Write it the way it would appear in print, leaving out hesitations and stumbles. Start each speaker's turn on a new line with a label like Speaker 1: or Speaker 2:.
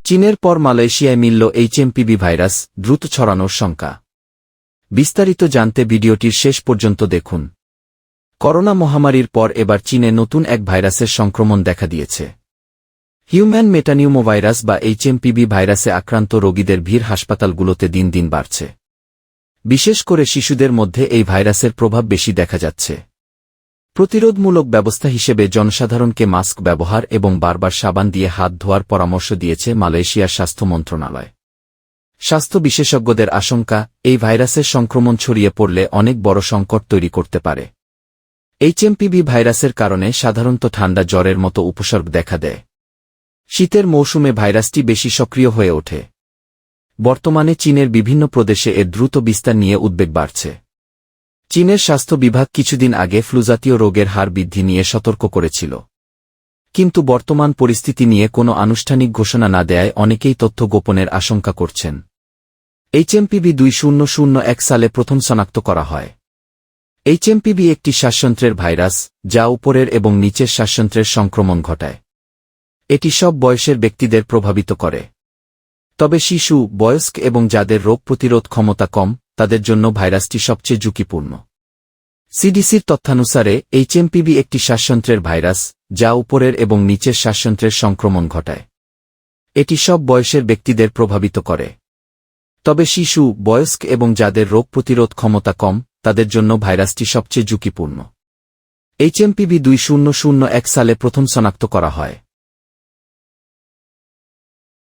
Speaker 1: চীনের পর মালয়েশিয়ায় মিলল এইচএমপিভি ভাইরাস, দ্রুত ছড়ানোর শঙ্কা। বিস্তারিত জানতে ভিডিওটির শেষ পর্যন্ত দেখুন। করোনা মহামারীর পর এবার চীনে নতুন এক ভাইরাসের সংক্রমণ দেখা দিয়েছে। হিউম্যান মেটানিউমোভাইরাস বা এইচএমপিভি ভাইরাসে আক্রান্ত রোগীদের ভিড় হাসপাতালগুলোতে দিন দিন বাড়ছে। বিশেষ করে শিশুদের মধ্যে এই ভাইরাসের প্রভাব বেশি দেখা যাচ্ছে। প্রতিরোধমূলক ব্যবস্থা হিসেবে জনসাধারণকে মাস্ক ব্যবহার এবং বারবার সাবান দিয়ে হাত ধোয়ার পরামর্শ দিয়েছে মালয়েশিয়ার স্বাস্থ্য মন্ত্রণালয়। স্বাস্থ্য বিশেষজ্ঞদের আশঙ্কা, এই ভাইরাসের সংক্রমণ ছড়িয়ে পড়লে অনেক বড় সংকট তৈরি করতে পারে। এইচএমপিভি ভাইরাসের কারণে সাধারণত ঠান্ডা জ্বরের মতো উপসর্গ দেখা দেয়। শীতের মৌসুমে ভাইরাসটি বেশি সক্রিয় হয়ে ওঠে। বর্তমানে চীনের বিভিন্ন প্রদেশে এর দ্রুত বিস্তার নিয়ে উদ্বেগ বাড়ছে। চীনের স্বাস্থ্য বিভাগ কিছুদিন আগে ফ্লুজাতীয় রোগের হার বৃদ্ধি নিয়ে সতর্ক করেছিল। কিন্তু বর্তমান পরিস্থিতি নিয়ে কোনো আনুষ্ঠানিক ঘোষণা না দেয়ায় অনেকেই তথ্য গোপনের আশঙ্কা করছেন। এইচএমপিভি 2001 সালে প্রথম শনাক্ত করা হয়। এইচএমপিভি একটি শ্বাসযন্ত্রের ভাইরাস, যা উপরের এবং নিচের শ্বাসযন্ত্রের সংক্রমণ ঘটায়। এটি সব বয়সের ব্যক্তিদের প্রভাবিত করে। তবে শিশু, বয়স্ক এবং যাদের রোগ প্রতিরোধ ক্ষমতা কম, তাদের জন্য ভাইরাসটি সবচেয়ে ঝুঁকিপূর্ণ। সিডিসির তথ্যানুসারে এইচএমপিভি একটি শ্বাসযন্ত্রের ভাইরাস, যা উপরের এবং নিচের শ্বাসযন্ত্রের সংক্রমণ ঘটায়। এটি সব বয়সের ব্যক্তিদের প্রভাবিত করে। তবে শিশু, বয়স্ক এবং যাদের রোগ প্রতিরোধ ক্ষমতা কম, তাদের জন্য ভাইরাসটি সবচেয়ে ঝুঁকিপূর্ণ। এইচএমপিভি 2001 সালে প্রথম শনাক্ত করা হয়।